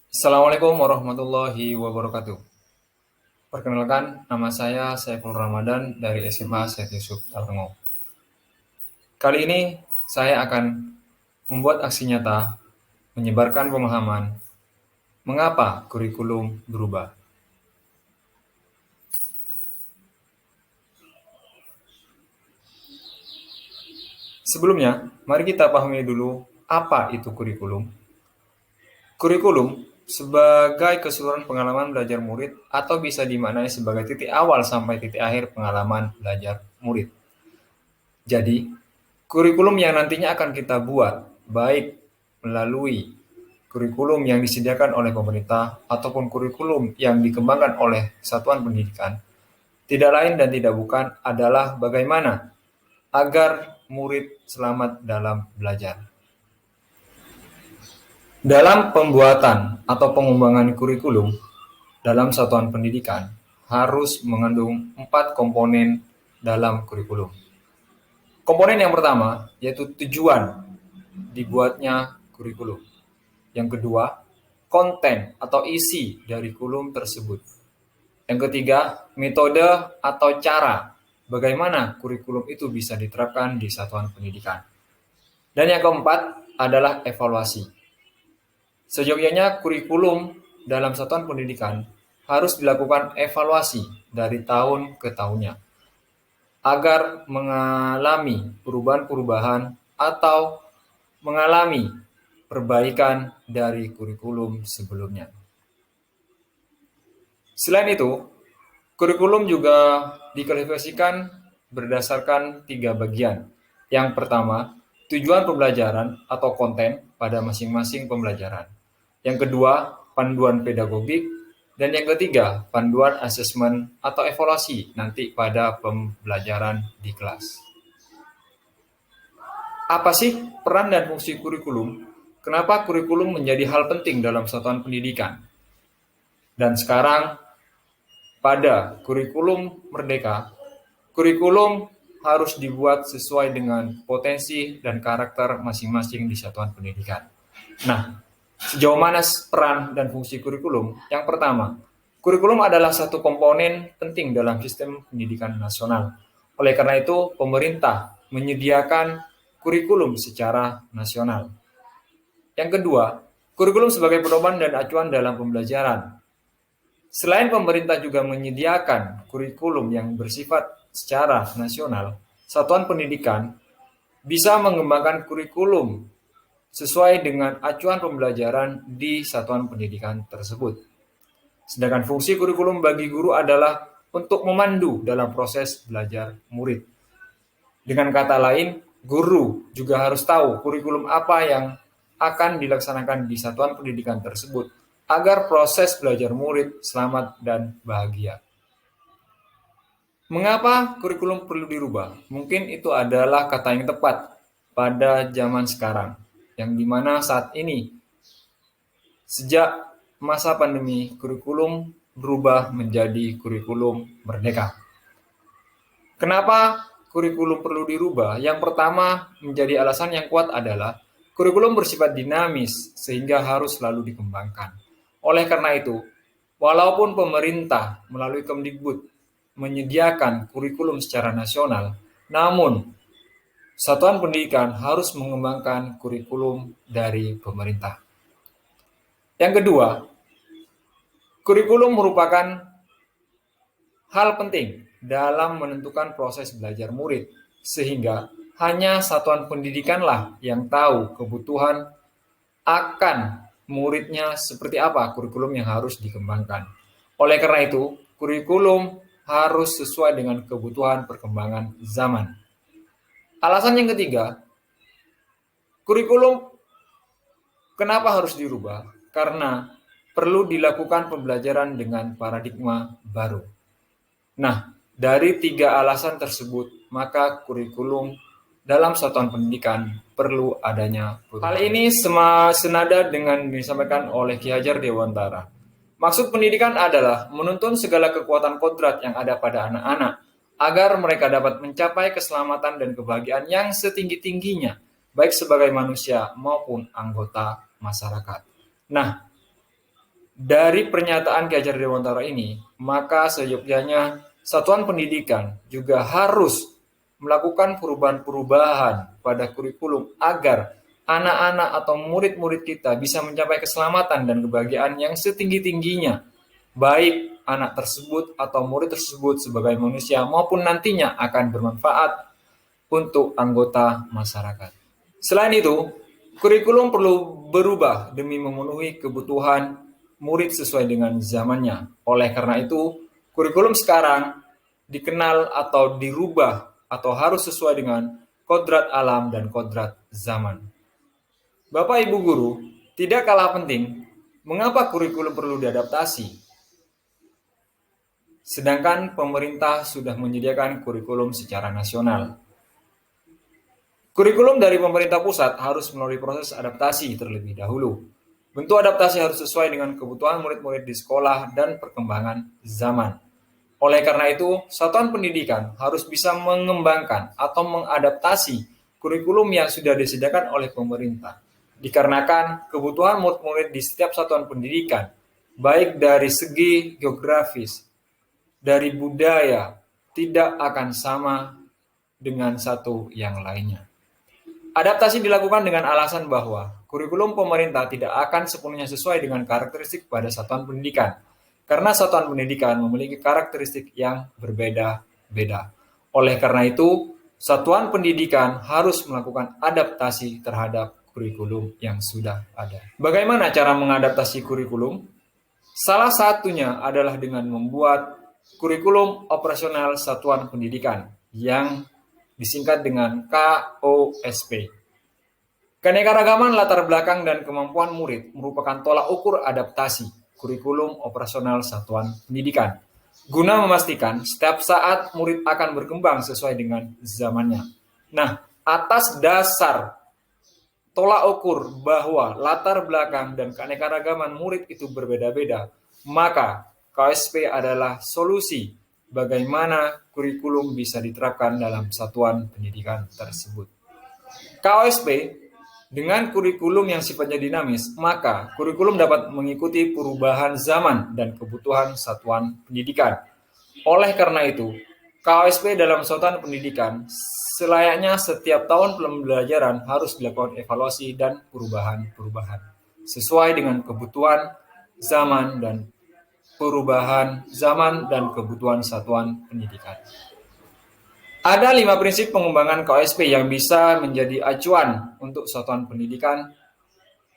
Assalamualaikum warahmatullahi wabarakatuh. Perkenalkan, nama saya Saiful Ramadan dari SMA Said Yusuf Talangong. Kali ini saya akan membuat aksi nyata menyebarkan pemahaman mengapa kurikulum berubah. Sebelumnya, mari kita pahami dulu apa itu kurikulum. Kurikulum sebagai keseluruhan pengalaman belajar murid atau bisa dimaknai sebagai titik awal sampai titik akhir pengalaman belajar murid. Jadi, kurikulum yang nantinya akan kita buat, baik melalui kurikulum yang disediakan oleh pemerintah ataupun kurikulum yang dikembangkan oleh satuan pendidikan, tidak lain dan tidak bukan adalah bagaimana agar murid selamat dalam belajar. Dalam pembuatan atau pengembangan kurikulum dalam satuan pendidikan harus mengandung 4 komponen dalam kurikulum. Komponen yang pertama yaitu tujuan dibuatnya kurikulum. Yang kedua, konten atau isi dari kurikulum tersebut. Yang ketiga, metode atau cara bagaimana kurikulum itu bisa diterapkan di satuan pendidikan. Dan yang keempat adalah evaluasi. Seyogyanya kurikulum dalam satuan pendidikan harus dilakukan evaluasi dari tahun ke tahunnya agar mengalami perubahan-perubahan atau mengalami perbaikan dari kurikulum sebelumnya. Selain itu, kurikulum juga diklasifikasikan berdasarkan 3 bagian. Yang pertama, tujuan pembelajaran atau konten pada masing-masing pembelajaran. Yang kedua, panduan pedagogik. Dan yang ketiga, panduan asesmen atau evaluasi nanti pada pembelajaran di kelas. Apa sih peran dan fungsi kurikulum? Kenapa kurikulum menjadi hal penting dalam satuan pendidikan? Dan sekarang pada kurikulum merdeka, kurikulum harus dibuat sesuai dengan potensi dan karakter masing-masing di satuan pendidikan. Nah, sejauh mana peran dan fungsi kurikulum? Yang pertama, kurikulum adalah satu komponen penting dalam sistem pendidikan nasional. Oleh karena itu, pemerintah menyediakan kurikulum secara nasional. Yang kedua, kurikulum sebagai pedoman dan acuan dalam pembelajaran. Selain pemerintah juga menyediakan kurikulum yang bersifat secara nasional, satuan pendidikan bisa mengembangkan kurikulum sesuai dengan acuan pembelajaran di satuan pendidikan tersebut. Sedangkan fungsi kurikulum bagi guru adalah untuk memandu dalam proses belajar murid. Dengan kata lain, guru juga harus tahu kurikulum apa yang akan dilaksanakan di satuan pendidikan tersebut agar proses belajar murid selamat dan bahagia. Mengapa kurikulum perlu dirubah? Mungkin itu adalah kata yang tepat pada zaman sekarang, yang dimana saat ini, sejak masa pandemi, kurikulum berubah menjadi kurikulum merdeka. Kenapa kurikulum perlu dirubah? Yang pertama menjadi alasan yang kuat adalah kurikulum bersifat dinamis sehingga harus selalu dikembangkan. Oleh karena itu, walaupun pemerintah melalui Kemdikbud menyediakan kurikulum secara nasional, namun satuan pendidikan harus mengembangkan kurikulum dari pemerintah. Yang kedua, kurikulum merupakan hal penting dalam menentukan proses belajar murid, sehingga hanya satuan pendidikanlah yang tahu kebutuhan akan muridnya seperti apa kurikulum yang harus dikembangkan. Oleh karena itu, kurikulum harus sesuai dengan kebutuhan perkembangan zaman. Alasan yang ketiga, kurikulum kenapa harus dirubah? Karena perlu dilakukan pembelajaran dengan paradigma baru. Nah, dari 3 alasan tersebut, maka kurikulum dalam satuan pendidikan perlu adanya perubahan. Hal ini senada dengan disampaikan oleh Ki Hajar Dewantara. Maksud pendidikan adalah menuntun segala kekuatan kodrat yang ada pada anak-anak agar mereka dapat mencapai keselamatan dan kebahagiaan yang setinggi-tingginya, baik sebagai manusia maupun anggota masyarakat. Nah, Dari pernyataan Ki Hajar Dewantara ini, maka seyogyanya satuan pendidikan juga harus melakukan perubahan-perubahan pada kurikulum agar anak-anak atau murid-murid kita bisa mencapai keselamatan dan kebahagiaan yang setinggi-tingginya, baik anak tersebut atau murid tersebut sebagai manusia maupun nantinya akan bermanfaat untuk anggota masyarakat. Selain itu, kurikulum perlu berubah demi memenuhi kebutuhan murid sesuai dengan zamannya. Oleh karena itu, kurikulum sekarang dikenal atau dirubah atau harus sesuai dengan kodrat alam dan kodrat zaman. Bapak Ibu Guru, tidak kalah penting, mengapa kurikulum perlu diadaptasi? Sedangkan pemerintah sudah menyediakan kurikulum secara nasional. Kurikulum dari pemerintah pusat harus melalui proses adaptasi terlebih dahulu. Bentuk adaptasi harus sesuai dengan kebutuhan murid-murid di sekolah dan perkembangan zaman. Oleh karena itu, satuan pendidikan harus bisa mengembangkan atau mengadaptasi kurikulum yang sudah disediakan oleh pemerintah. Dikarenakan kebutuhan murid-murid di setiap satuan pendidikan, baik dari segi geografis, dari budaya, tidak akan sama dengan satu yang lainnya. Adaptasi dilakukan dengan alasan bahwa kurikulum pemerintah tidak akan sepenuhnya sesuai dengan karakteristik pada satuan pendidikan, karena satuan pendidikan memiliki karakteristik yang berbeda-beda. Oleh karena itu, satuan pendidikan harus melakukan adaptasi terhadap kurikulum yang sudah ada. Bagaimana cara mengadaptasi kurikulum? Salah satunya adalah dengan membuat kurikulum operasional satuan pendidikan yang disingkat dengan KOSP. Keanekaragaman latar belakang dan kemampuan murid merupakan tolak ukur adaptasi kurikulum operasional satuan pendidikan, guna memastikan setiap saat murid akan berkembang sesuai dengan zamannya. Nah, atas dasar tolak ukur bahwa latar belakang dan keanekaragaman murid itu berbeda-beda, maka KOSP adalah solusi bagaimana kurikulum bisa diterapkan dalam satuan pendidikan tersebut. KOSP dengan kurikulum yang sifatnya dinamis, maka kurikulum dapat mengikuti perubahan zaman dan kebutuhan satuan pendidikan. Oleh karena itu, KOSP dalam satuan pendidikan selayaknya setiap tahun pembelajaran harus dilakukan evaluasi dan perubahan-perubahan sesuai dengan kebutuhan zaman dan perubahan zaman dan kebutuhan satuan pendidikan. Ada 5 prinsip pengembangan KOSP yang bisa menjadi acuan untuk satuan pendidikan.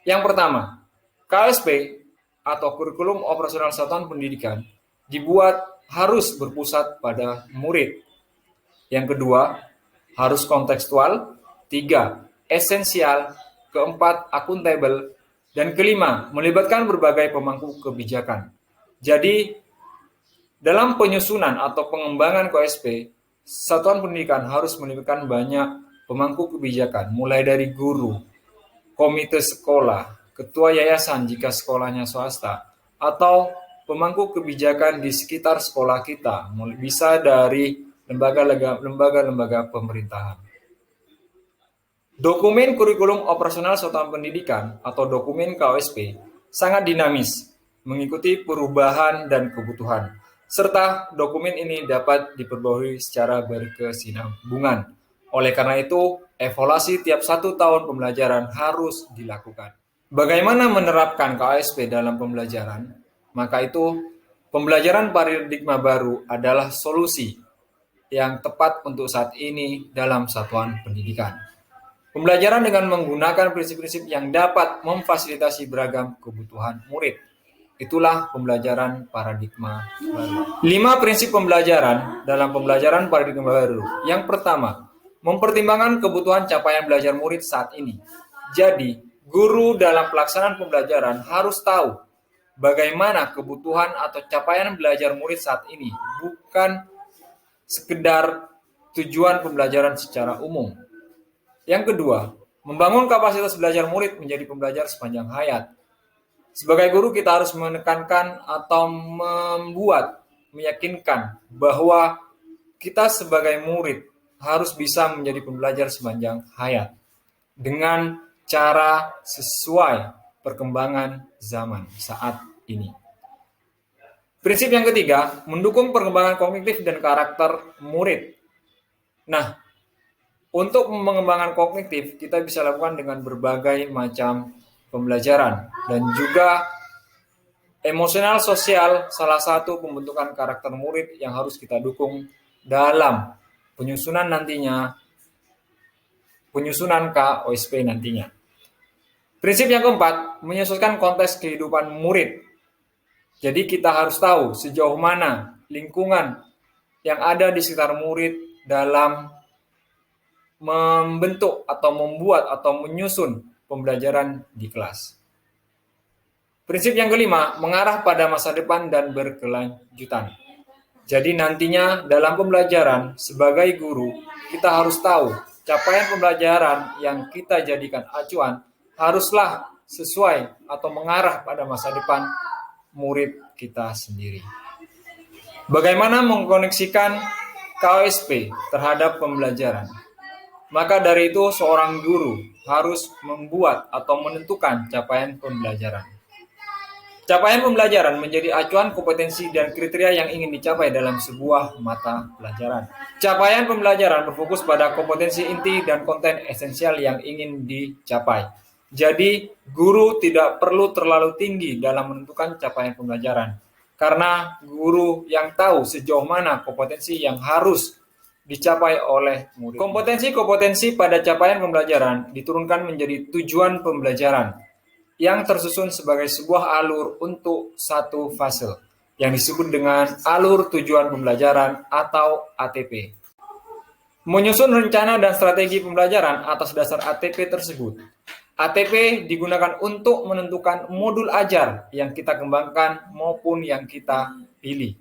Yang pertama, KOSP atau kurikulum operasional satuan pendidikan dibuat harus berpusat pada murid. Yang kedua, harus kontekstual. 3, esensial. Keempat, akuntabel. Dan kelima, melibatkan berbagai pemangku kebijakan. Jadi, dalam penyusunan atau pengembangan KOSP, satuan pendidikan harus melibatkan banyak pemangku kebijakan, mulai dari guru, komite sekolah, ketua yayasan jika sekolahnya swasta, atau pemangku kebijakan di sekitar sekolah kita, bisa dari lembaga-lembaga pemerintahan. Dokumen kurikulum operasional satuan pendidikan atau dokumen KOSP sangat dinamis, mengikuti perubahan dan kebutuhan, serta dokumen ini dapat diperbarui secara berkesinambungan. Oleh karena itu, evaluasi tiap 1 tahun pembelajaran harus dilakukan. Bagaimana menerapkan KOSP dalam pembelajaran? Maka itu, pembelajaran paradigma baru adalah solusi yang tepat untuk saat ini dalam satuan pendidikan. Pembelajaran dengan menggunakan prinsip-prinsip yang dapat memfasilitasi beragam kebutuhan murid. Itulah pembelajaran paradigma baru. 5 prinsip pembelajaran dalam pembelajaran paradigma baru. Yang pertama, mempertimbangkan kebutuhan capaian belajar murid saat ini. Jadi, guru dalam pelaksanaan pembelajaran harus tahu bagaimana kebutuhan atau capaian belajar murid saat ini, bukan sekedar tujuan pembelajaran secara umum. Yang kedua, membangun kapasitas belajar murid menjadi pembelajar sepanjang hayat. Sebagai guru kita harus menekankan atau meyakinkan bahwa kita sebagai murid harus bisa menjadi pembelajar sepanjang hayat dengan cara sesuai perkembangan zaman saat ini. Prinsip yang ketiga, mendukung perkembangan kognitif dan karakter murid. Nah, untuk mengembangkan kognitif, kita bisa lakukan dengan berbagai macam pembelajaran dan juga emosional sosial, salah satu pembentukan karakter murid yang harus kita dukung dalam penyusunan KOSP nantinya. Prinsip yang keempat, menyesuaikan konteks kehidupan murid. Jadi kita harus tahu sejauh mana lingkungan yang ada di sekitar murid dalam membentuk atau membuat atau menyusun pembelajaran di kelas. Prinsip yang kelima, mengarah pada masa depan dan berkelanjutan. Jadi nantinya dalam pembelajaran sebagai guru, kita harus tahu capaian pembelajaran yang kita jadikan acuan haruslah sesuai atau mengarah pada masa depan murid kita sendiri. Bagaimana mengkoneksikan KOSP terhadap pembelajaran? Maka dari itu seorang guru harus membuat atau menentukan capaian pembelajaran. Capaian pembelajaran menjadi acuan kompetensi dan kriteria yang ingin dicapai dalam sebuah mata pelajaran. Capaian pembelajaran berfokus pada kompetensi inti dan konten esensial yang ingin dicapai. Jadi, guru tidak perlu terlalu tinggi dalam menentukan capaian pembelajaran, karena guru yang tahu sejauh mana kompetensi yang harus dicapai oleh murid. Kompetensi-kompetensi pada capaian pembelajaran diturunkan menjadi tujuan pembelajaran yang tersusun sebagai sebuah alur untuk satu fase, yang disebut dengan alur tujuan pembelajaran atau ATP. Menyusun rencana dan strategi pembelajaran atas dasar ATP tersebut. ATP digunakan untuk menentukan modul ajar yang kita kembangkan maupun yang kita pilih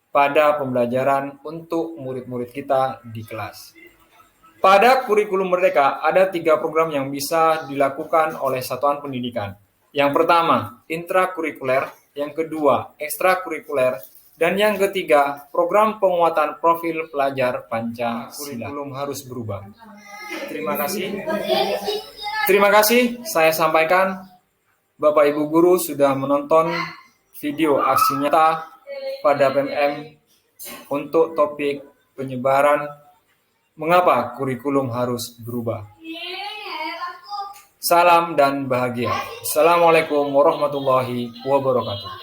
pada pembelajaran untuk murid-murid kita di kelas. Pada kurikulum Merdeka ada 3 program yang bisa dilakukan oleh satuan pendidikan. Yang pertama, intrakurikuler, yang kedua, ekstrakurikuler, dan yang ketiga, program penguatan profil pelajar Pancasila. Kurikulum harus berubah. Terima kasih saya sampaikan. Bapak Ibu Guru sudah menonton video aksi nyata pada PMM untuk topik penyebaran mengapa kurikulum harus berubah. Salam dan bahagia. Assalamualaikum warahmatullahi wabarakatuh.